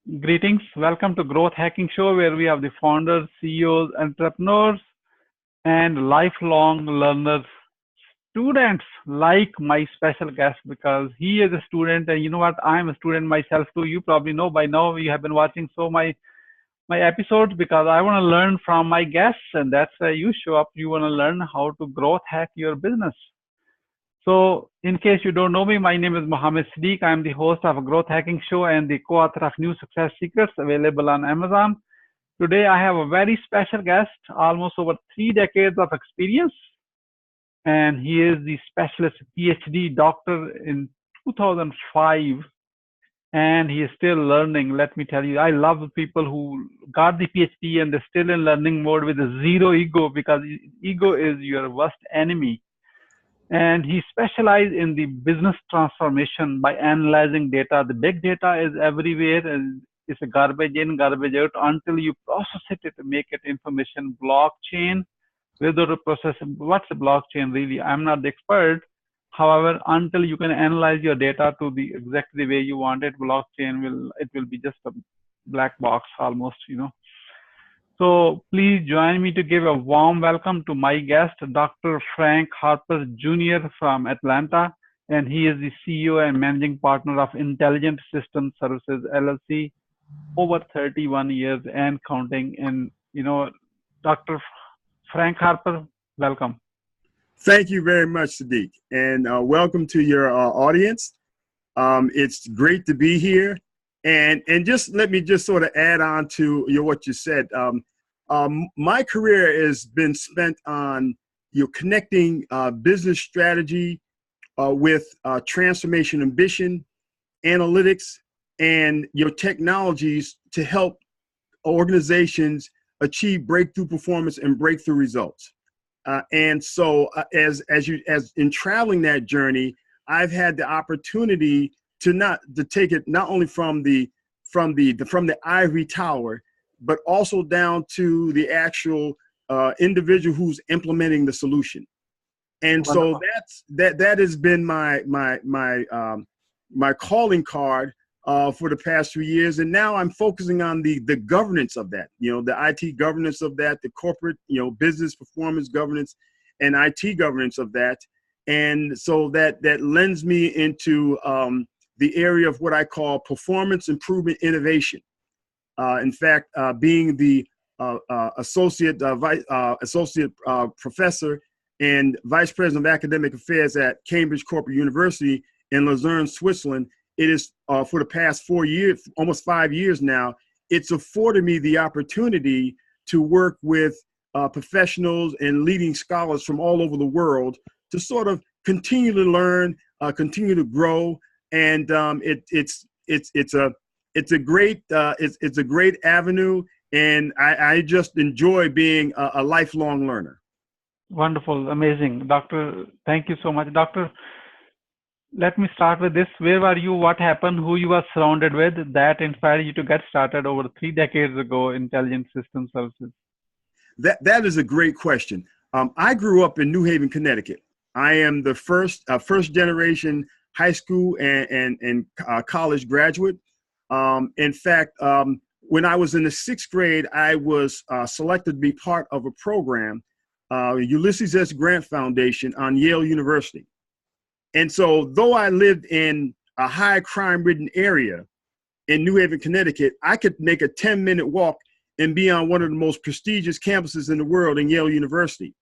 Greetings. Welcome to Growth Hacking Show, where we have the founders, CEOs, entrepreneurs, and lifelong learners, students like my special guest because he is a student, and you know what? I'm a student myself too. You probably know by now. You have been watching my episodes because I want to learn from my guests, and that's why you show up. You want to learn how to growth hack your business. So, in case you don't know me, my name is Mohammed Siddique. I'm the host of a growth hacking show and the co-author of New Success Secrets, available on Amazon. Today, I have a very special guest, almost over 3 decades of experience, and he is the specialist PhD doctor in 2005, and he is still learning. Let me tell you, I love people who got the PhD and they're still in learning mode with a zero ego, because ego is your worst enemy. And he specialized in the business transformation by analyzing data. The big data is everywhere, and it's a garbage in, garbage out until you process it to make it information. Blockchain, whether to process, what's a blockchain really? I'm not the expert. However, until you can analyze your data to the exactly the way you want it, blockchain will be just a black box almost. So please join me to give a warm welcome to my guest, Dr. Frank Harper Jr. from Atlanta, and he is the CEO and managing partner of Intelligent System Services LLC, over 31 years and counting. And Dr. Frank Harper, welcome. Thank you very much, Siddique, and welcome to your audience. It's great to be here. And just let me just sort of add on to what you said. My career has been spent on connecting business strategy with transformation ambition, analytics, and technologies to help organizations achieve breakthrough performance and breakthrough results. And so, as in traveling that journey, I've had the opportunity to take it not only from the ivory tower, but also down to the actual individual who's implementing the solution. And Wonderful. so that has been my calling card for the past few years. And now I'm focusing on the governance of that, the IT governance of that, the corporate, business performance governance and IT governance of that. And so that lends me into the area of what I call performance improvement innovation. In fact, being the associate professor and vice president of academic affairs at Cambridge Corporate University in Lucerne, Switzerland, it is for the past 4 years, almost 5 years now, it's afforded me the opportunity to work with professionals and leading scholars from all over the world to sort of continue to learn, continue to grow, and it's a great avenue, and I just enjoy being a lifelong learner. Wonderful, amazing. Doctor, thank you so much. Doctor, let me start with this. Where were you? What happened? Who you were surrounded with that inspired you to get started over 3 decades ago, Intelligent System Services? That is a great question. I grew up in New Haven, Connecticut. I am the first generation high school and college graduate. In fact, when I was in the 6th grade, I was selected to be part of a program, Ulysses S. Grant Foundation on Yale University. And so though I lived in a high crime-ridden area in New Haven, Connecticut, I could make a 10-minute walk and be on one of the most prestigious campuses in the world in Yale University.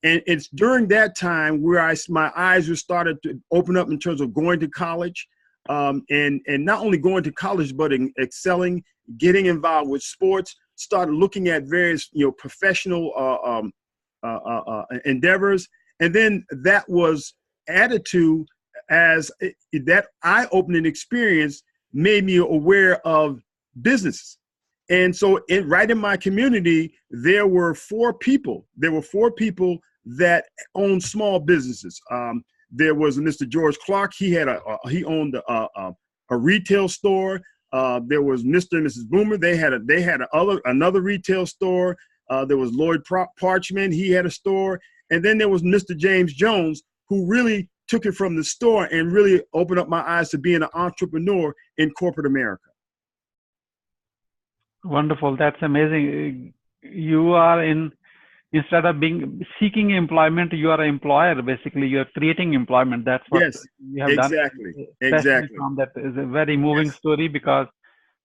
And it's during that time where my eyes were started to open up in terms of going to college, and not only going to college, but excelling, getting involved with sports, started looking at various professional endeavors. And then that was added to as that eye-opening experience made me aware of business. And so right in my community, there were 4 people. There were 4 people that owned small businesses. There was Mr. George Clark. He owned a retail store. There was Mr. and Mrs. Boomer. They had another retail store. There was Lloyd Parchman. He had a store. And then there was Mr. James Jones, who really took it from the store and really opened up my eyes to being an entrepreneur in corporate America. Wonderful. That's amazing. You are in, instead of being seeking employment, you are an employer. Basically, you are creating employment. That's what Yes, you have done. exactly, Especially exactly. from that is a very moving Yes. story, because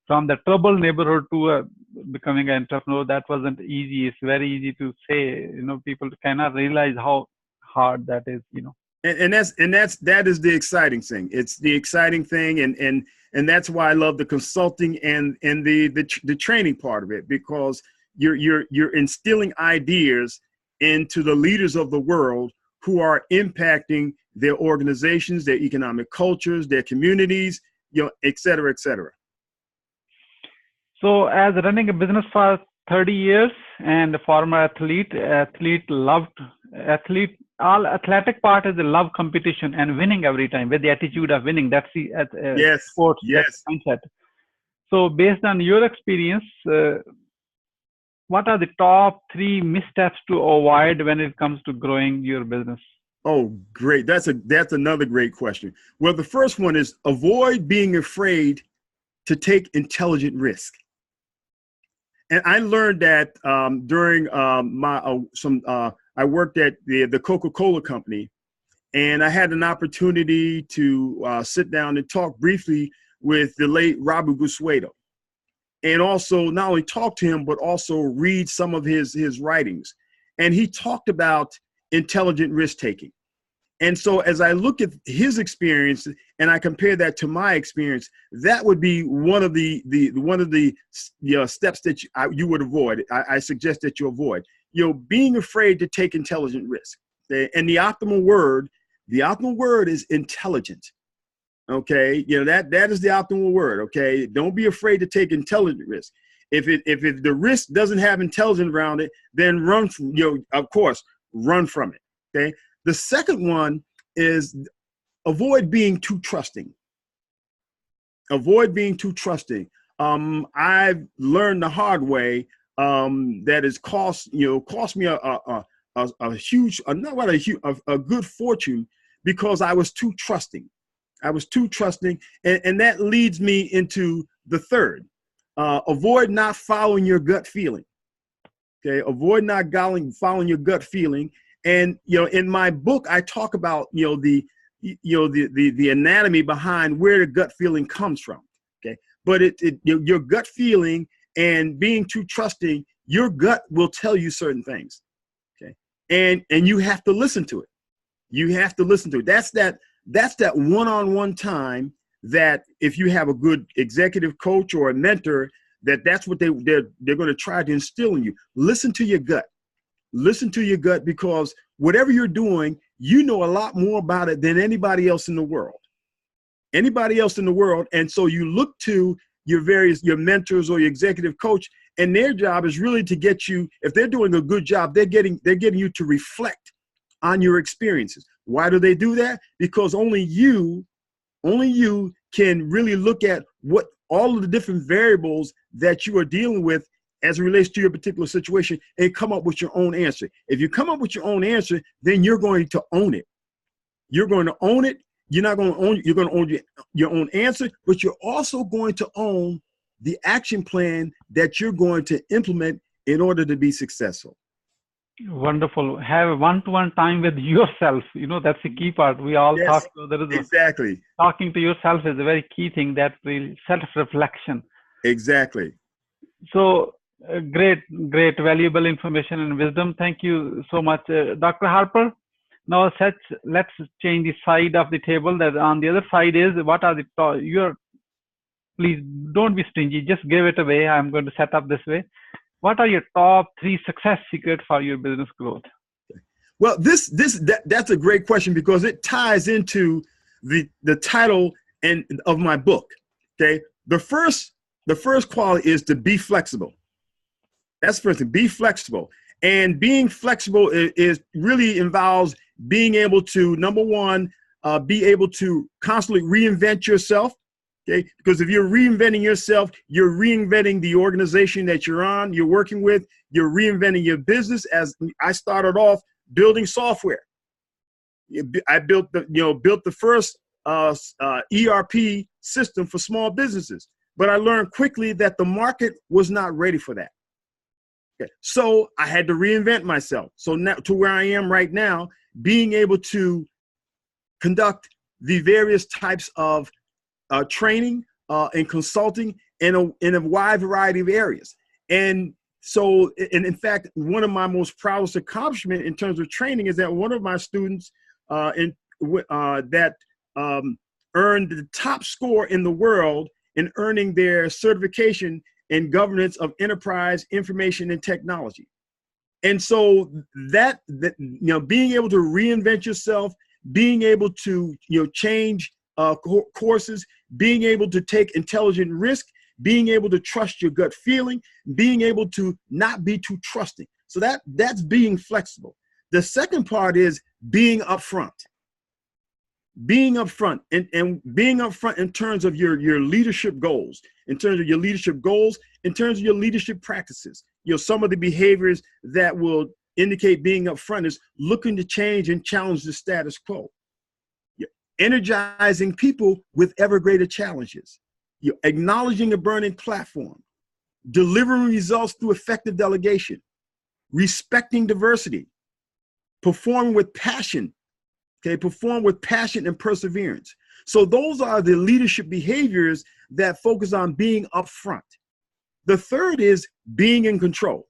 from the troubled neighborhood to becoming an entrepreneur, that wasn't easy. It's very easy to say. People cannot realize how hard that is. That is the exciting thing. It's the exciting thing, and that's why I love the consulting and the training part of it, because you're instilling ideas into the leaders of the world who are impacting their organizations, their economic cultures, their communities, et cetera, et cetera. So, as running a business for 30 years and a former all athletic part is the love competition and winning every time with the attitude of winning. That's the Yes, sports, that yes. mindset. So, based on your experience, what are the top 3 missteps to avoid when it comes to growing your business? Oh, great. That's another great question. Well, the first one is avoid being afraid to take intelligent risk. And I learned that during I worked at the Coca-Cola company, and I had an opportunity to sit down and talk briefly with the late Robert Gusuedo, and also not only talk to him, but also read some of his writings. And he talked about intelligent risk taking. And so as I look at his experience and I compare that to my experience, that would be one of the steps that you would avoid. I suggest that you avoid, being afraid to take intelligent risk. Okay? And the optimal word is intelligent. Okay, that is the optimal word. Okay, don't be afraid to take intelligent risk. If the risk doesn't have intelligence around it, then run from, of course, run from it. Okay. The second one is avoid being too trusting. Avoid being too trusting. I've learned the hard way that has cost me a huge, a good fortune, because I was too trusting. I was too trusting, and that leads me into the third. Avoid not following your gut feeling. Okay, avoid not following your gut feeling. And in my book, I talk about the anatomy behind where the gut feeling comes from. Okay, but your gut feeling and being too trusting, your gut will tell you certain things. Okay, and you have to listen to it. You have to listen to it. That's that one-on-one time that if you have a good executive coach or a mentor, that's what they're going to try to instill in you. Listen to your gut. Listen to your gut, because whatever you're doing, you know a lot more about it than anybody else in the world. Anybody else in the world. And so you look to your mentors or your executive coach, and their job is really to get you, if they're doing a good job, they're getting you to reflect on your experiences. Why do they do that? Because only you can really look at what all of the different variables that you are dealing with as it relates to your particular situation, and come up with your own answer. If you come up with your own answer, then you're going to own it. You're going to own it. You're not going to own it. You're going to own your own answer, but you're also going to own the action plan that you're going to implement in order to be successful. Wonderful. Have a one-to-one time with yourself. That's the key part. We all Yes, talk. There is exactly. Talking to yourself is a very key thing. That really self-reflection. Exactly. So great, valuable information and wisdom. Thank you so much, Dr. Harper. Now, let's change the side of the table. That on the other side is, what are please don't be stingy. Just give it away. I'm going to set up this way. What are your top 3 success secrets for your business growth? Well, that's a great question, because it ties into the title of my book. Okay, the first quality is to be flexible. That's the first thing. Be flexible, and being flexible is really involves being able to, number one, be able to constantly reinvent yourself. Okay, because if you're reinventing yourself, you're reinventing the organization that you're working with. You're reinventing your business. As I started off building software, I built the first ERP system for small businesses. but I learned quickly that the market was not ready for that. Okay. So I had to reinvent myself. So now to where I am right now, being able to conduct the various types of training and consulting in a wide variety of areas. And so, and in fact, one of my most proudest accomplishments in terms of training is that one of my students earned the top score in the world in earning their certification in governance of enterprise information and technology. And so that being able to reinvent yourself, being able to change courses, being able to take intelligent risk, being able to trust your gut feeling, being able to not be too trusting. So that's being flexible. The second part is being upfront. Being upfront and being upfront in terms of your leadership goals, in terms of your leadership goals, in terms of your leadership practices. Some of the behaviors that will indicate being upfront is looking to change and challenge the status quo. Energizing people with ever greater challenges. Acknowledging a burning platform. Delivering results through effective delegation. Respecting diversity. Performing with passion. Okay, perform with passion and perseverance. So those are the leadership behaviors that focus on being upfront. The third is being in control.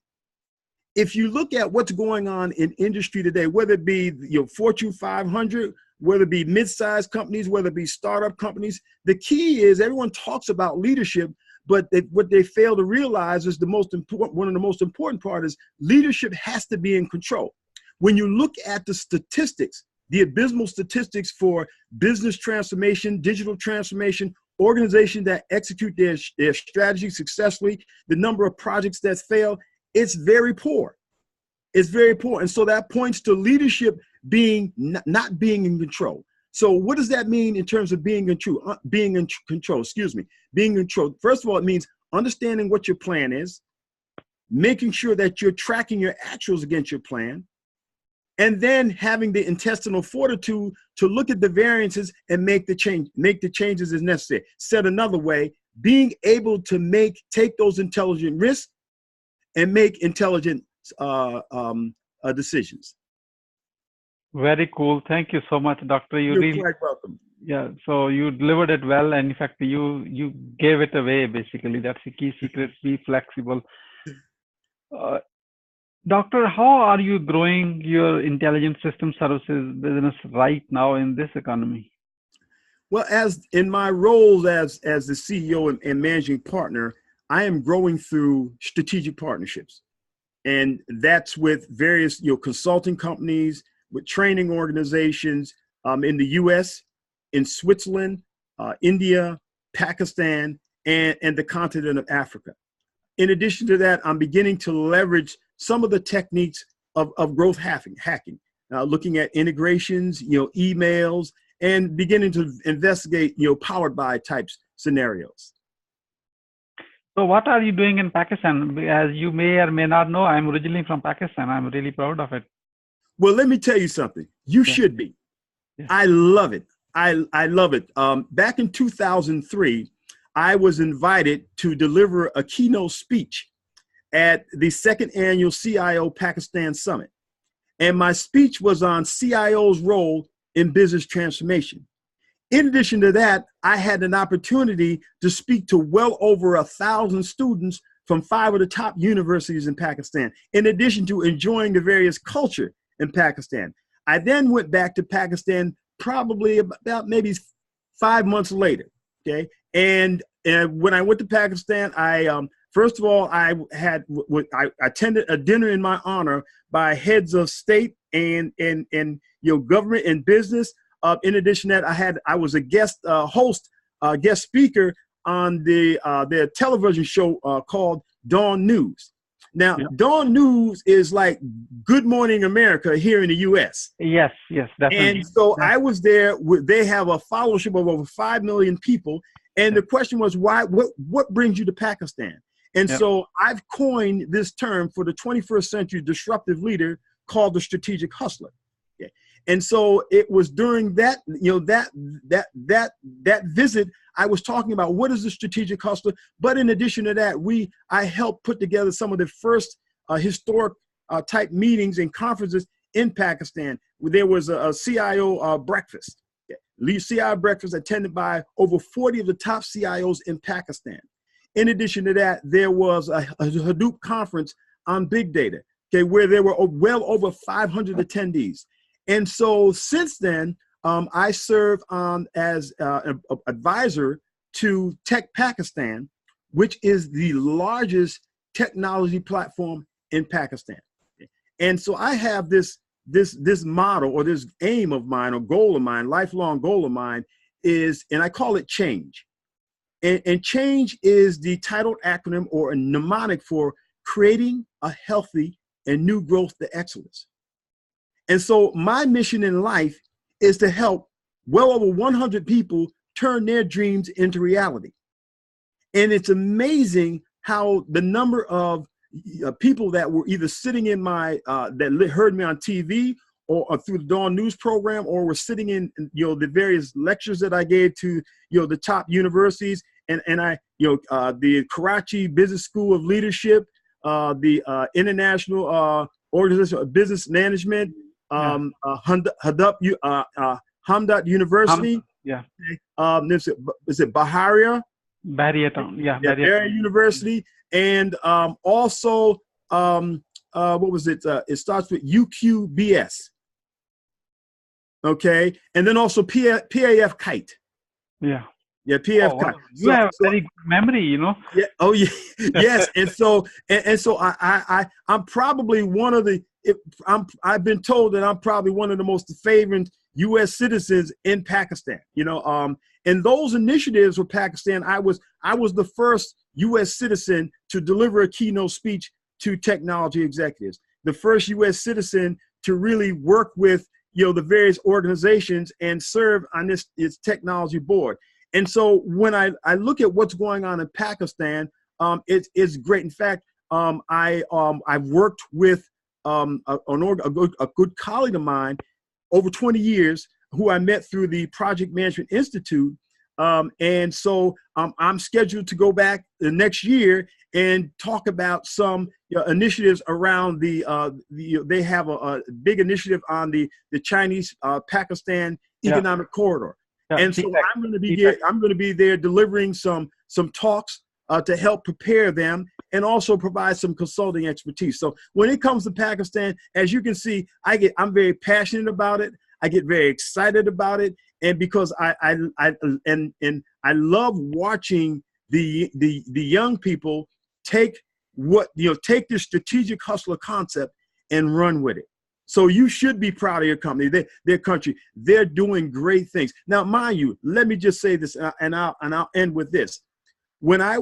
If you look at what's going on in industry today, whether it be Fortune 500, whether it be mid-sized companies, whether it be startup companies, the key is everyone talks about leadership, but what they fail to realize is one of the most important part is leadership has to be in control. When you look at the statistics, the abysmal statistics for business transformation, digital transformation, organizations that execute their strategy successfully, the number of projects that fail, it's very poor. It's very poor. And so that points to leadership being not being in control. So what does that mean in terms of being in control? Being in control. First of all, it means understanding what your plan is, making sure that you're tracking your actuals against your plan, and then having the intestinal fortitude to look at the variances and make the changes as necessary. Said another way, being able to take those intelligent risks and make intelligent decisions. Very cool. Thank you so much, Doctor. You're quite welcome. Yeah. So you delivered it well, and in fact, you gave it away. Basically, that's the key secret. Be flexible. Doctor, how are you growing your intelligent system services business right now in this economy? Well, as in my role as the CEO and managing partner, I am growing through strategic partnerships. And that's with various consulting companies, with training organizations in the US, in Switzerland, India, Pakistan, and the continent of Africa. In addition to that, I'm beginning to leverage some of the techniques of growth hacking, looking at integrations, emails, and beginning to investigate, powered by types scenarios. So what are you doing in Pakistan? As you may or may not know, I'm originally from Pakistan. I'm really proud of it. Well, let me tell you something. You should be. Yeah. I love it. I love it. Back in 2003, I was invited to deliver a keynote speech at the second annual CIO Pakistan Summit. And my speech was on CIO's role in business transformation. In addition to that, I had an opportunity to speak to well over 1,000 students from 5 of the top universities in Pakistan, in addition to enjoying the various culture in Pakistan. I then went back to Pakistan probably about maybe 5 months later, okay? And when I went to Pakistan, first of all, I attended a dinner in my honor by heads of state and government and business. In addition to that, I was a guest guest speaker on their television show called Dawn News. Now, yeah. Dawn News is like Good Morning America here in the U.S. Yes, definitely. And so I was there. They have a followership of over 5 million people. And the question was, why? What brings you to Pakistan? And so I've coined this term for the 21st century disruptive leader called the strategic hustler. Okay. And so it was during that, that visit, I was talking about what is the strategic hustler. But in addition to that, I helped put together some of the first historic type meetings and conferences in Pakistan. There was a CIO breakfast, CIO breakfast attended by over 40 of the top CIOs in Pakistan. In addition to that, there was a Hadoop conference on big data, okay, where there were well over 500 attendees. And so since then, I serve as an advisor to Tech Pakistan, which is the largest technology platform in Pakistan. And so I have this model, or this aim of mine, or goal of mine, lifelong goal of mine is, and I call it change. And change is the titled acronym or a mnemonic for creating a healthy and new growth to excellence. And so my mission in life is to help well over 100 people turn their dreams into reality. And it's amazing how the number of people that were either sitting in my, that heard me on TV or through the Dawn News program, or were sitting in, the various lectures that I gave to, the top universities, and the Karachi Business School of Leadership, the International Organization of Business Management, Hamdat University. Is it Bahariya? Bahariya Town, Bahariya University, and also what was it? It starts with UQBS. Okay, and then also PAF Kite. PAF Kite. Wow. You have very good memory, Yeah. Oh yeah. Yes. And so I'm probably one of the. I've been told that I'm probably one of the most favored U.S. citizens in Pakistan. And those initiatives with Pakistan, I was the first U.S. citizen to deliver a keynote speech to technology executives. The first U.S. citizen to really work with the various organizations and serve on its technology board. And so when I look at what's going on in Pakistan, it's great. In fact, I've worked with a good colleague of mine over 20 years who I met through the Project Management Institute. And so I'm scheduled to go back the next year and talk about some initiatives around they have a big initiative on the Chinese Pakistan economic corridor. And so I'm going to be there delivering some talks to help prepare them and also provide some consulting expertise. So when it comes to Pakistan, as you can see, I'm very passionate about it. I get very excited about it, and because I love watching the young people take the strategic hustler concept and run with it. So you should be proud of your company, their country. They're doing great things. Now, mind you, let me just say this, and I'll end with this. When I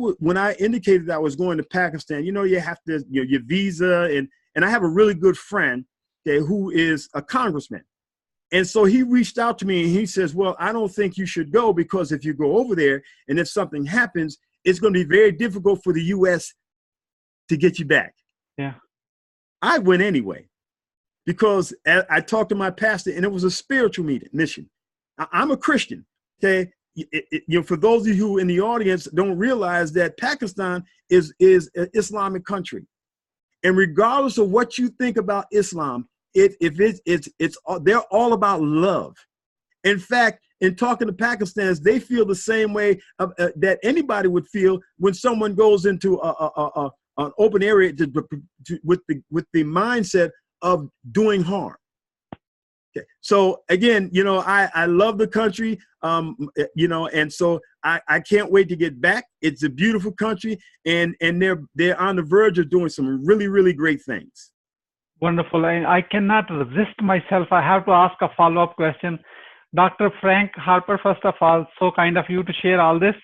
indicated that I was going to Pakistan, you have to your visa, and I have a really good friend who is a congressman. And so he reached out to me and he says, well, I don't think you should go, because if you go over there and if something happens, it's going to be very difficult for the U.S. to get you back. Yeah. I went anyway, because I talked to my pastor, and it was a spiritual mission. I'm a Christian. Okay. For those of you who in the audience don't realize that Pakistan is an Islamic country. And regardless of what you think about Islam, they're all about love. In fact, in talking to Pakistanis, they feel the same way that anybody would feel when someone goes into an open area with the mindset of doing harm. Okay. So again, I love the country, and so I can't wait to get back. It's a beautiful country, and they're on the verge of doing some really, really great things. Wonderful. I cannot resist myself. I have to ask a follow-up question. Dr. Frank Harper, first of all, so kind of you to share all this.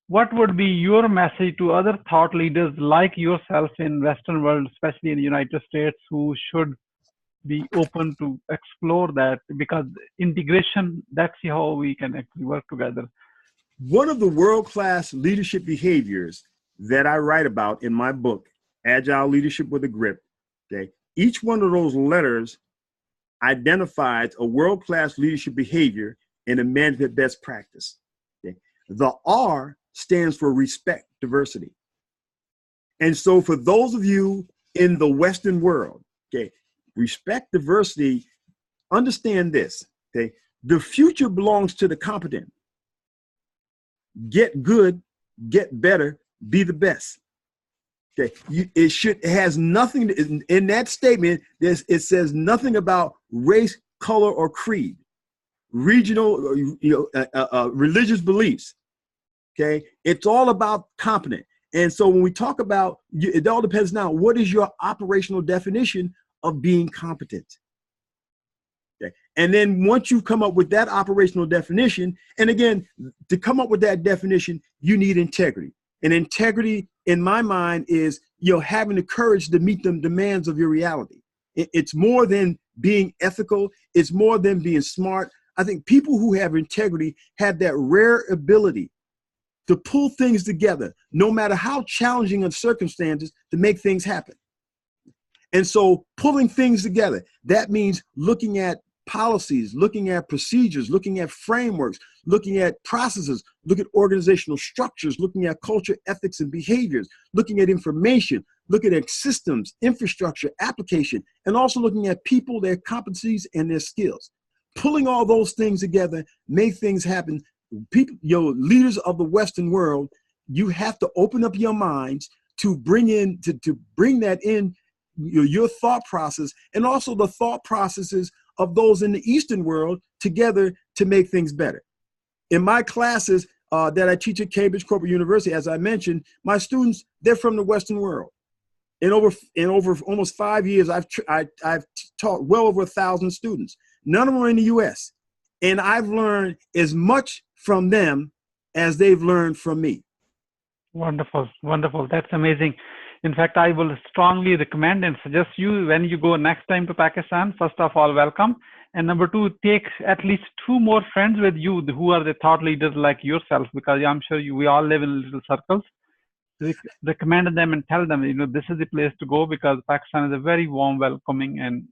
What would be your message to other thought leaders like yourself in Western world, especially in the United States, who should be open to explore that? Because integration, that's how we can actually work together. One of the world-class leadership behaviors that I write about in my book, Agile Leadership with a Grip, okay, each one of those letters identifies a world-class leadership behavior and a management best practice. Okay. The R stands for respect diversity. And so for those of you in the Western world, okay, respect diversity, understand this, okay? The future belongs to the competent. Get good, get better, be the best. Okay, it has nothing in that statement. It says nothing about race, color, or creed, regional, religious beliefs. Okay, it's all about competent. And so when we talk about, it all depends now. What is your operational definition of being competent? Okay, and then once you've come up with that operational definition, and again, to come up with that definition, you need integrity. And integrity, in my mind, is having the courage to meet the demands of your reality. It's more than being ethical. It's more than being smart. I think people who have integrity have that rare ability to pull things together, no matter how challenging the circumstances, to make things happen. And so pulling things together, that means looking at policies, looking at procedures, looking at frameworks, looking at processes, look at organizational structures, looking at culture, ethics, and behaviors, looking at information, looking at systems, infrastructure, application, and also looking at people, their competencies, and their skills. Pulling all those things together, make things happen. People, leaders of the Western world, you have to open up your minds to bring that in your thought process, and also the thought processes of those in the Eastern world together to make things better. In my classes that I teach at Cambridge Corporate University, as I mentioned, my students, they're from the Western world. In over almost 5 years, I've taught well over 1,000 students. None of them are in the U.S. And I've learned as much from them as they've learned from me. Wonderful, wonderful. That's amazing. In fact, I will strongly recommend and suggest you, when you go next time to Pakistan, first of all, welcome. And number two, take at least 2 more friends with you who are the thought leaders like yourself, because I'm sure we all live in little circles. Recommend them and tell them, this is the place to go, because Pakistan is a very warm, welcoming, and,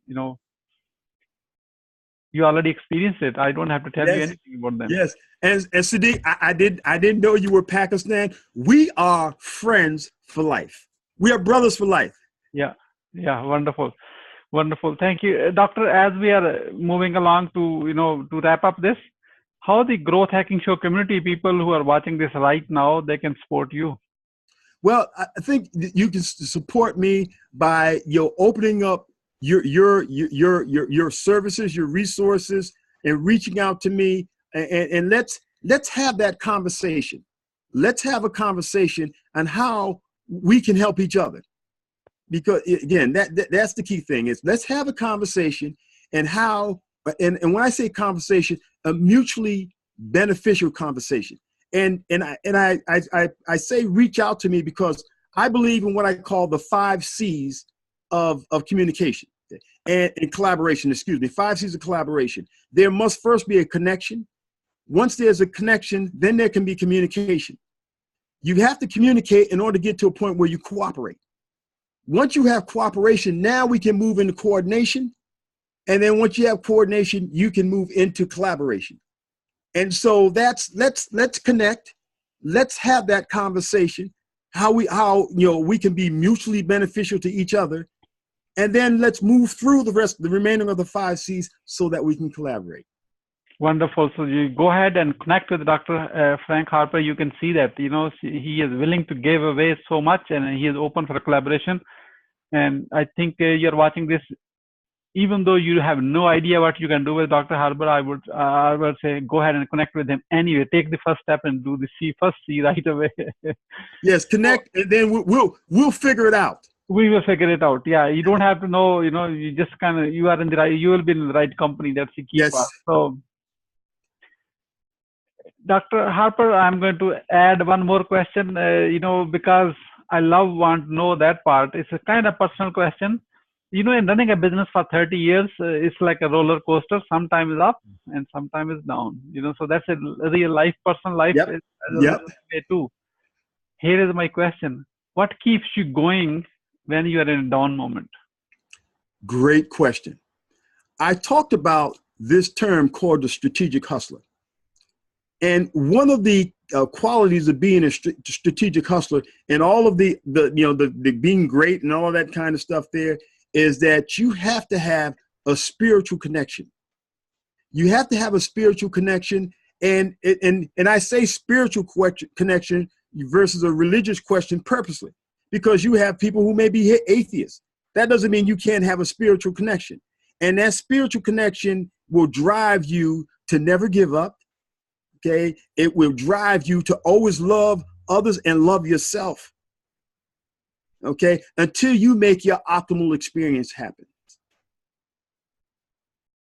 you already experienced it. I don't have to tell you anything about them. Yes. And Siddique, I didn't know you were Pakistan. We are friends for life. We are brothers for life. Yeah. Wonderful. Wonderful. Thank you. Doctor, as we are moving along to wrap up this, how the Growth Hacking Show community, people who are watching this right now, they can support you? Well, I think you can support me by opening up your services, your resources, and reaching out to me, and let's have that conversation. Let's have a conversation on how we can help each other. Because again, that's the key thing, is let's have a conversation, and how, and when I say conversation, a mutually beneficial conversation. And I say reach out to me, because I believe in what I call the 5 C's of communication and collaboration, 5 C's of collaboration. There must first be a connection. Once there's a connection, then there can be communication. You have to communicate in order to get to a point where you cooperate. Once you have cooperation, now we can move into coordination. And then once you have coordination, you can move into collaboration. And so let's connect. Let's have that conversation, how we can be mutually beneficial to each other. And then let's move through the remaining of the 5 C's so that we can collaborate. Wonderful. So you go ahead and connect with Dr. Frank Harper. You can see that, he is willing to give away so much, and he is open for collaboration. And I think you're watching this, even though you have no idea what you can do with Dr. Harper, I would say go ahead and connect with him anyway. Take the first step and do the first C right away. Yes, connect, and then we'll figure it out. We will figure it out. Yeah, you don't have to know. You just you are in the right. You will be in the right company. That's the key part. So, Dr. Harper, I'm going to add one more question. Because I want to know that part. It's a kind of personal question. In running a business for 30 years, it's like a roller coaster. Sometimes up and sometimes down. So that's a real life, personal life. Yep. Too. Here is my question: what keeps you going when you are in a down moment? Great question. I talked about this term called the strategic hustler. And one of the qualities of being a strategic hustler and all of the being great and all that kind of stuff there is that you have to have a spiritual connection. You have to have a spiritual connection. And I say spiritual connection versus a religious question purposely, because you have people who may be atheists. That doesn't mean you can't have a spiritual connection. And that spiritual connection will drive you to never give up. Okay. It will drive you to always love others and love yourself. Okay. Until you make your optimal experience happen.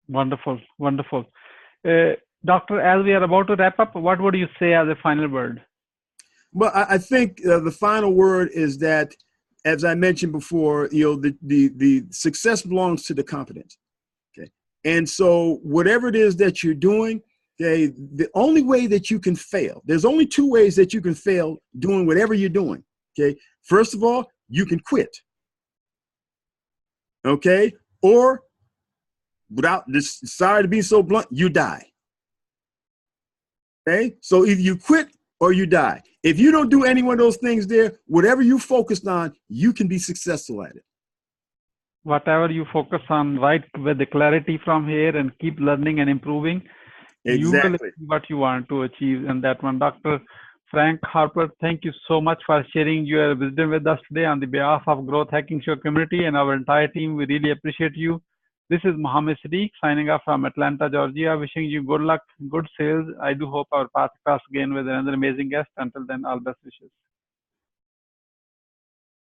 Wonderful. Wonderful. Doctor, as we are about to wrap up, what would you say as a final word? Well, I think the final word is that, as I mentioned before, the success belongs to the competent. Okay. And so whatever it is that you're doing, okay, the only way that you can fail, there's only two ways that you can fail doing whatever you're doing. Okay. First of all, you can quit. Okay. Or without this, sorry to be so blunt, you die. Okay. So either you quit or you die. If you don't do any one of those things there, whatever you focused on, you can be successful at it. Whatever you focus on, right, with the clarity from here and keep learning and improving, exactly. You will achieve what you want to achieve in that one. Dr. Frank Harper, thank you so much for sharing your wisdom with us today on the behalf of Growth Hacking Show community and our entire team. We really appreciate you. This is Mohammed Siddique signing off from Atlanta, Georgia, wishing you good luck, good sales. I do hope our path cross again with another amazing guest. Until then, all best wishes.